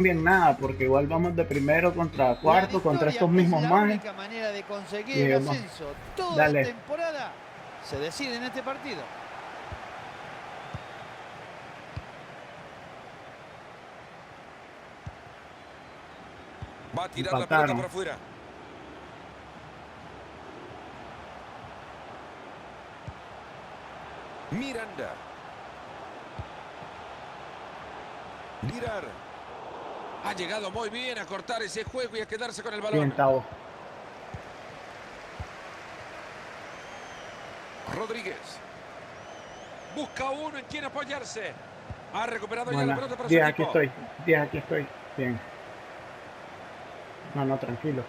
bien nada, porque igual vamos de primero contra cuarto, contra estos mismos la manes. única manera de conseguir Y el vamos, ascenso. Toda dale. temporada se decide en este partido. Va a tirar la pelota por Empataron. afuera. Miranda. Mirar. Ha llegado muy bien a cortar ese juego y a quedarse con el balón. Bien, Tavo. Rodríguez. Busca uno en quien apoyarse. Ha recuperado ya la Buena. pelota para su 10, aquí equipo. estoy. 10, aquí estoy. Bien. No, tranquilo.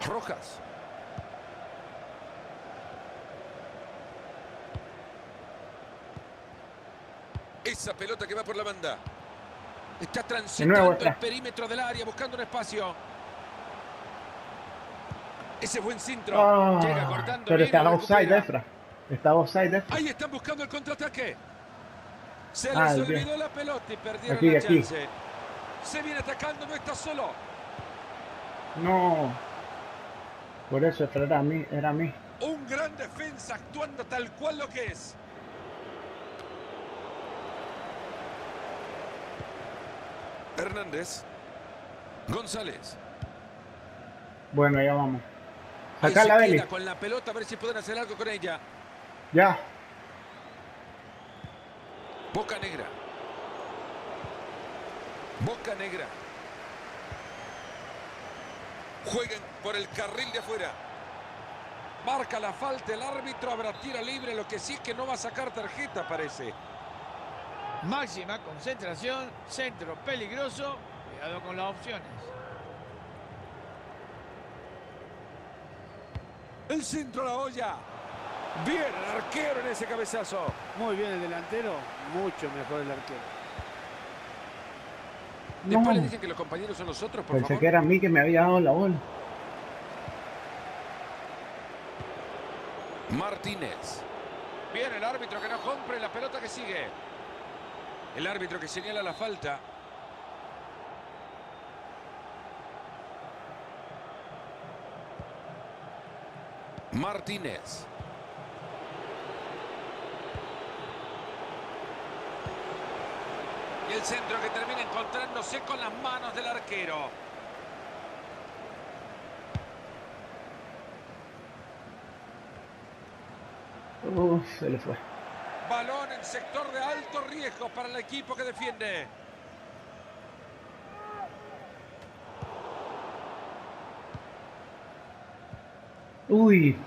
Rojas. Esa pelota que va por la banda. Está transitando el perímetro del área, buscando un espacio. Ese buen centro. Llega cortando Pero bien y estaba offside, recupera. Efra. Estaba offside, Efra. Ahí están buscando el contraataque. Se les olvidó la pelota y perdieron la chance. Se viene atacando, no está solo. No. Por eso era a mí, era a mí. Un gran defensa actuando tal cual lo que es. Hernández. González. Bueno, ya vamos. Saca la Beli. Con la pelota a ver si pueden hacer algo con ella. Ya. Boca Negra. Boca Negra. Jueguen por el carril de afuera. Marca la falta el árbitro, habrá tiro libre, lo que sí que no va a sacar tarjeta parece. Máxima concentración, centro peligroso, cuidado con las opciones. El centro a la olla. Bien el arquero en ese cabezazo. Muy bien el delantero, mucho mejor el arquero. Después le dicen que los compañeros son los otros, por favor. Pensé que era a mí que me había dado la bola. Martínez. Bien el árbitro que no compre la pelota que sigue. El árbitro que señala la falta. Martínez. Y el centro que termina encontrándose con las manos del arquero. Se le fue. Balón en sector de alto riesgo para el equipo que defiende. Uy,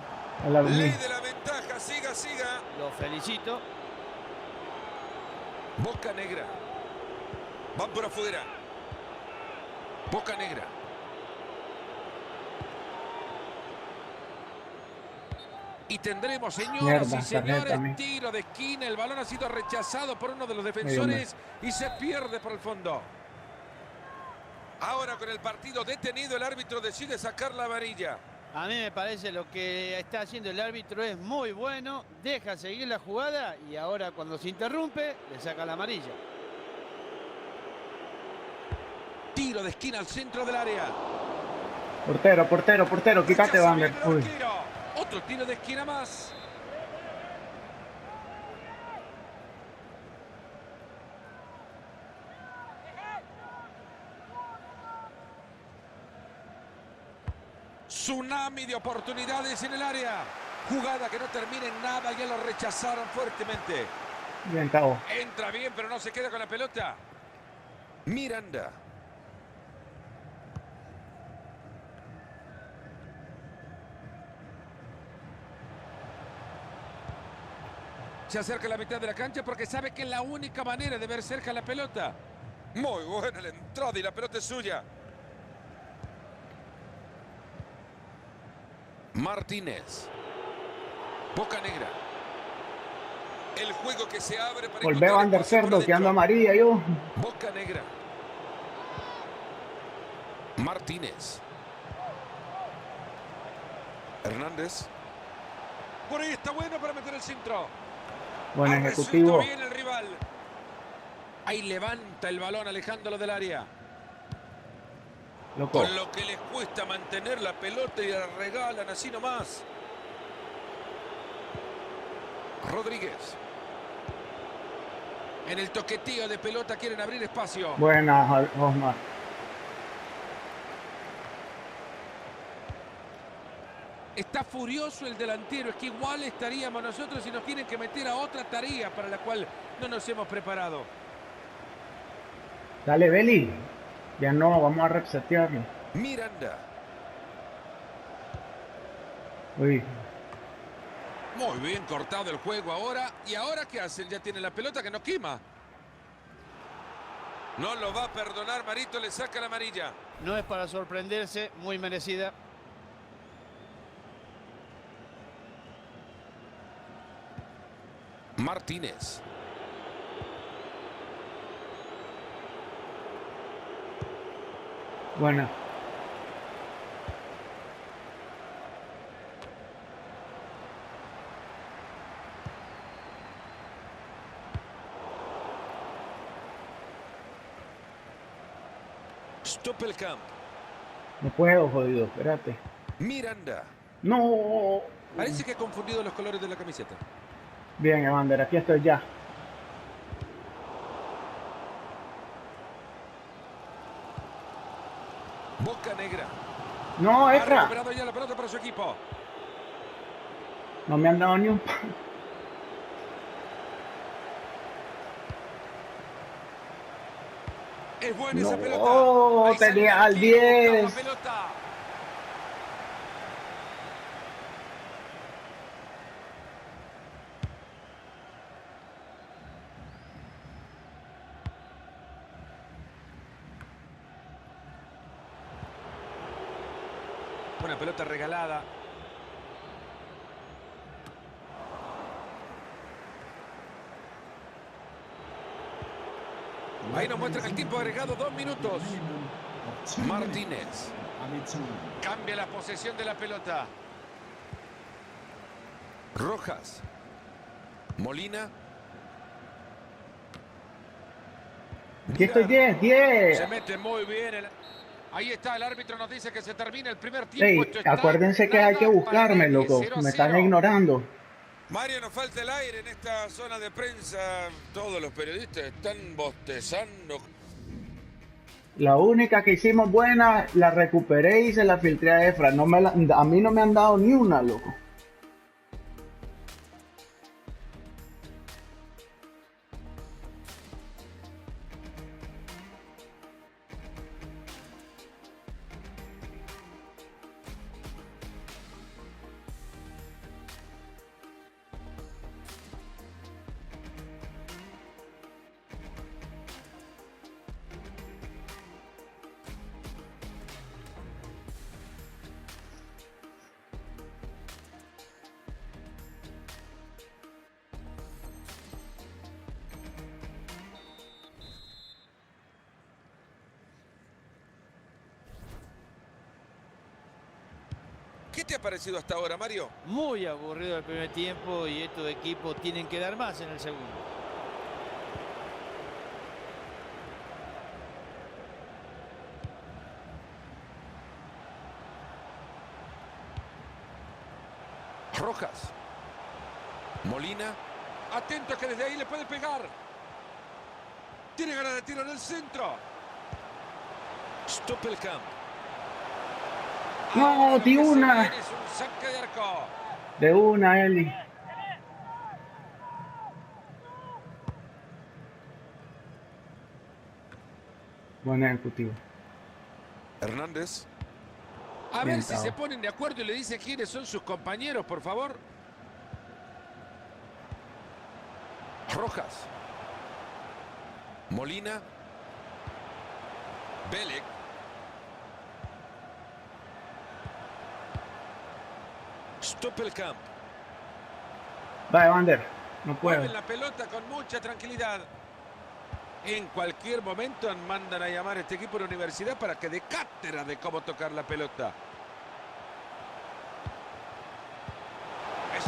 a la Ley de la ventaja, siga, siga. Lo felicito. Boca Negra. Van por afuera. Boca Negra. Y tendremos, señoras y señores, tiro de esquina. El balón ha sido rechazado por uno de los defensores y se pierde por el fondo. Ahora con el partido detenido, el árbitro decide sacar la amarilla. A mí me parece lo que está haciendo el árbitro es muy bueno. Deja seguir la jugada y ahora cuando se interrumpe, le saca la amarilla. Tiro de esquina al centro del área. Portero, quítate, Vander. Otro tiro de esquina más. Tsunami de oportunidades en el área. Jugada que no termina en nada, ya lo rechazaron fuertemente. Bien, Tavo. Entra bien, pero no se queda con la pelota. Miranda. Se acerca a la mitad de la cancha porque sabe que es la única manera de ver cerca la pelota. Muy buena la entrada y la pelota es suya. Martínez. Boca Negra. El juego que se abre para volver Vander Cerdo, que anda amarilla yo. Boca Negra. Martínez. Hernández. Por ahí está bueno para meter el centro. Buen ejecutivo. Bien el rival. Ahí levanta el balón alejándolo del área. Loco. Con lo que les cuesta mantener la pelota y la regalan así nomás. Rodríguez. En el toqueteo de pelota quieren abrir espacio. Buena, Osmar. Está furioso el delantero. Es que igual estaríamos nosotros si nos tienen que meter a otra tarea para la cual no nos hemos preparado. Dale, Beli. Ya no, vamos a resetearlo. Miranda. Uy. Muy bien cortado el juego ahora. ¿Y ahora qué hacen? Ya tiene la pelota que no quema. No lo va a perdonar. Marito le saca la amarilla. No es para sorprenderse, muy merecida. Martínez. Buena. Stoppelkamp. No puedo, jodido. Espérate. Miranda. No. Parece que ha confundido los colores de la camiseta. Bien, Evander, aquí estoy ya. Boca Negra. No, Ha extra. recuperado ya la pelota para su equipo. No me han dado ni un... Es buena No, esa pelota. Ahí tenía sale al el arquero, busca 10. la pelota. Una pelota regalada. Ahí nos muestran el tiempo agregado, 2 minutos. Martínez. Cambia la posesión de la pelota. Rojas. Molina. Aquí estoy Girard. 10. Se mete muy bien. Ahí está, el árbitro nos dice que se termina el primer tiempo. Ey, acuérdense que hay que buscarme, loco. Me están ignorando. Mario, nos falta el aire en esta zona de prensa. Todos los periodistas están bostezando. La única que hicimos buena, la recuperé y se la filtré a Efra. A mí no me han dado ni una, loco. ¿Qué te ha parecido hasta ahora, Mario? Muy aburrido el primer tiempo y estos equipos tienen que dar más en el segundo. Rojas. Molina. Atento que desde ahí le puede pegar. Tiene ganas de tiro en el centro. Stoppelkamp. No, di una. Es un saque de arco. De una, Eli. Buen ejecutivo. Hernández. A Bien, ver si Tao. se ponen de acuerdo y le dicen quiénes son sus compañeros, por favor. Rojas. Molina. Belek. Stoppelkamp. Va, Evander. No puedo. Mueven la pelota con mucha tranquilidad. En cualquier momento mandan a llamar a este equipo de la universidad para que dé cátedra de cómo tocar la pelota.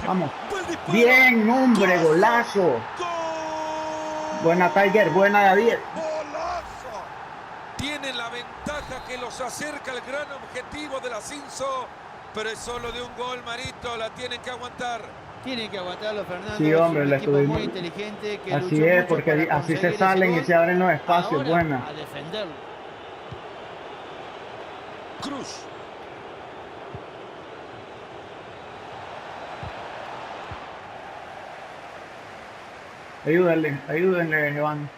Vamos. Buen disparo. Bien, hombre, golazo. ¡Gol! Buena Tiger, buena David. ¡Golazo! Tienen la ventaja que los acerca al gran objetivo del ascenso, pero es solo de un gol, Marito, la tienen que aguantar. Tienen que aguantarlo, Fernando. Sí, hombre, es un le equipo estuvimos. muy inteligente que Así luchó es, mucho porque para así se conseguir salen ese y gol. se abren los espacios. Ahora, Buena. a defenderlo. Cruz. Ayúdenle, Iván.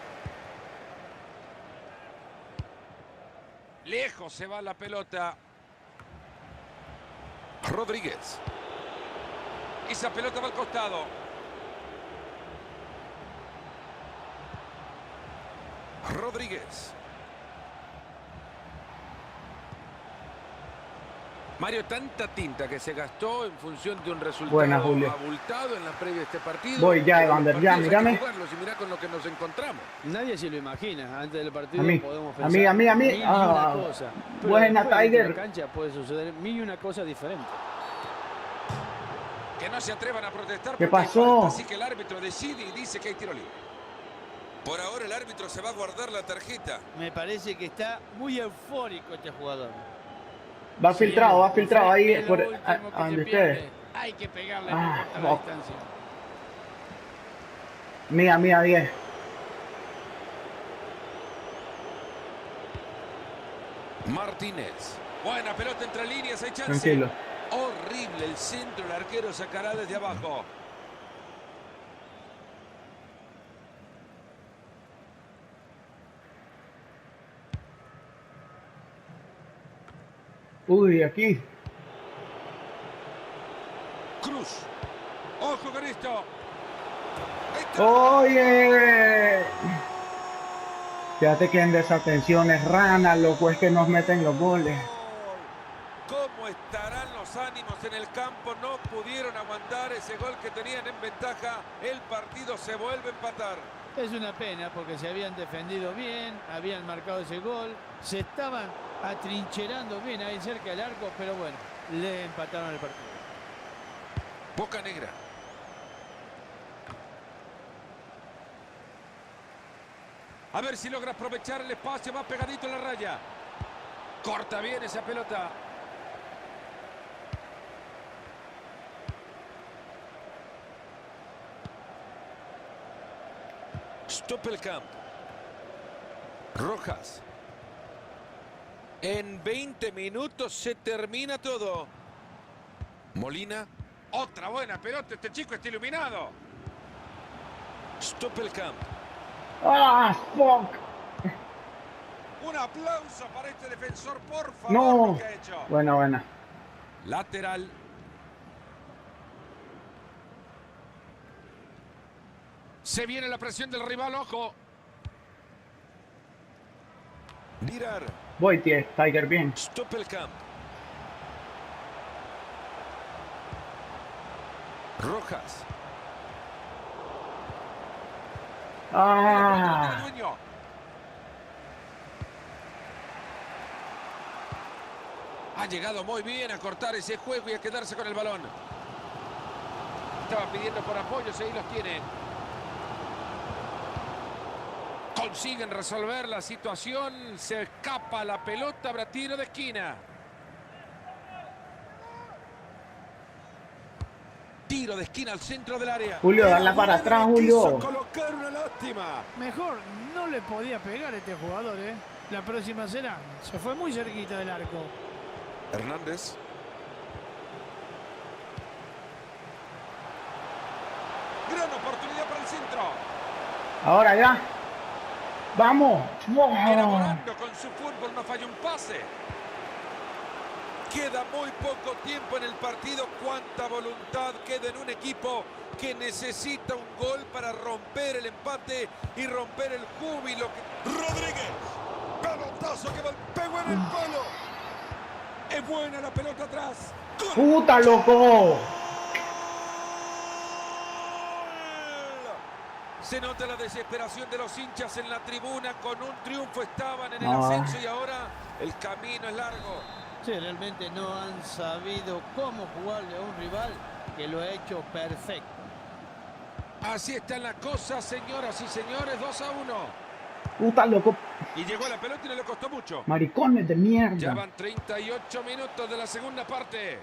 Lejos se va la pelota. Rodríguez. Esa pelota va al costado. Rodríguez. Mario, tanta tinta que se gastó en función de un resultado Buena, Julio. abultado en la previa de este partido. Voy ya, Pero los Evander, ya, partidos hay que mírame. jugarlos y mirá con lo que nos encontramos. Nadie se lo imagina. Antes del partido A mí, podemos a mí, pensar a mí. mil y una Ah, cosa. Pero buena, después dentro de Tiger. la cancha puede suceder mil y una cosa diferente. Que no se atrevan a protestar ¿Qué porque hay pasó? falta, así que el árbitro decide y dice que hay tiro libre. Por ahora el árbitro se va a guardar la tarjeta. Me parece que está muy eufórico este jugador. Va filtrado ahí Es lo por último que se donde pierde. ustedes. Hay que pegarle Ah, no importa la no. distancia. Mía, 10. Martínez. Buena pelota entre líneas, hay chance. Tranquilo. Horrible el centro, el arquero sacará desde abajo. Uy, aquí. Cruz. Ojo con esto. Ahí está. Oye. Fíjate que en desatención es rana, loco, es que nos meten los goles. ¿Cómo estarán los ánimos en el campo? No pudieron aguantar ese gol que tenían en ventaja. El partido se vuelve a empatar. Es una pena porque se habían defendido bien, habían marcado ese gol, se estaban atrincherando bien ahí cerca del arco, pero bueno, le empataron el partido. Boca Negra. A ver si logra aprovechar el espacio, va pegadito a la raya. Corta bien esa pelota. Stoppelkamp. Rojas. En 20 minutos se termina todo. Molina. Otra buena pelota. Este chico está iluminado. Stoppelkamp. ¡Ah, fuck! Un aplauso para este defensor, por favor, No. lo que ha hecho. Buena. Lateral. Se viene la presión del rival, ojo. Mirar. Voy, Tiger, bien. Stoppelkamp. Rojas. ¡Ah! Dueño. Ha llegado muy bien a cortar ese juego y a quedarse con el balón. Estaba pidiendo por apoyos y ahí los tiene. Consiguen resolver la situación. Se escapa la pelota. Habrá tiro de esquina. Tiro de esquina al centro del área. Julio, dale para atrás, Julio. Quiso colocar una lástima. Mejor no le podía pegar a este jugador, ¿eh? La próxima será. Se fue muy cerquita del arco. Hernández. Gran oportunidad para el centro. Ahora ya. Vamos. Elaborando con su fútbol, no falla un pase. Queda muy poco tiempo en el partido. Cuánta voluntad queda en un equipo que necesita un gol para romper el empate y romper el júbilo. Rodríguez. Pelotazo que va, pegó en el palo. Es buena la pelota atrás. ¡Gol! ¡Puta, loco! Se nota la desesperación de los hinchas en la tribuna. Con un triunfo estaban en el No. ascenso y ahora el camino es largo. Sí, realmente no han sabido cómo jugarle a un rival que lo ha hecho perfecto. Así están las cosas, señoras y señores, 2-1. Puta loco. Y llegó a la pelota y no le costó mucho. Maricones de Ya mierda. van 38 minutos de la segunda parte.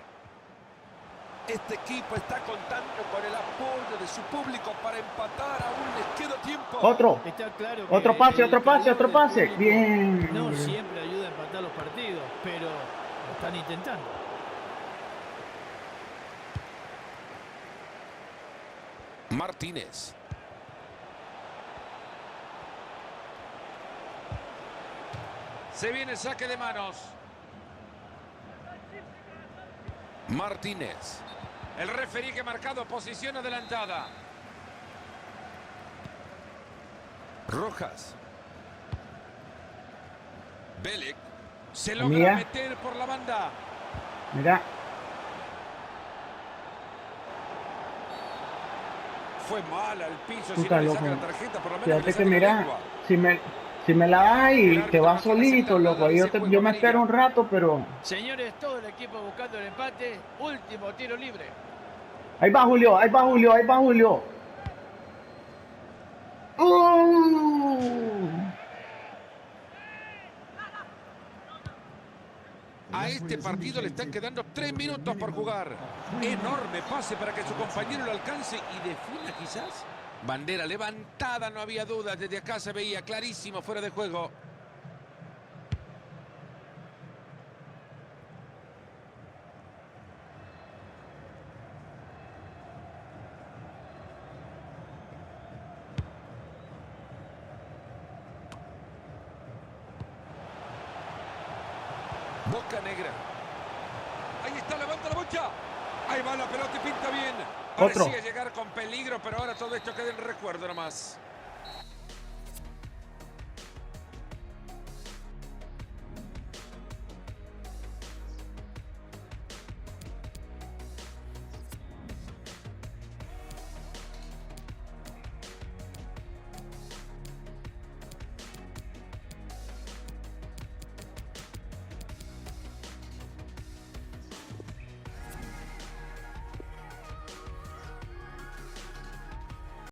Este equipo está contando con el apoyo de su público para empatar. Aún les queda tiempo. Otro. Está claro que Otro pase, el otro pase, calor otro del pase. público Bien. No siempre ayuda a empatar los partidos, pero lo están intentando. Martínez. Se viene el saque de manos. Martínez. El referí que ha marcado posición adelantada. Rojas. Belek. Se logra Mira. meter por la banda. Mira. Fue mal al piso. Puta Si no le loco. saca la tarjeta, por lo menos Fíjate le que saca la mira, lengua. si me la das y El te vas árbitro no quiere solito, aceptar loco. nada de Yo, ese juego yo me amarilla. espero un rato, pero... Señores, todo el equipo buscando el empate. Último tiro libre. Ahí va Julio, ahí va Julio, ahí va Julio. A este partido le están quedando 3 minutos por jugar. Enorme pase para que su compañero lo alcance y defina quizás. Bandera levantada, no había dudas. Desde acá se veía clarísimo fuera de juego. Boca Negra. Ahí está, levanta la bocha. Ahí va la pelota y pinta bien. Otro. Parecía llegar con peligro, pero ahora todo esto queda en recuerdo nomás.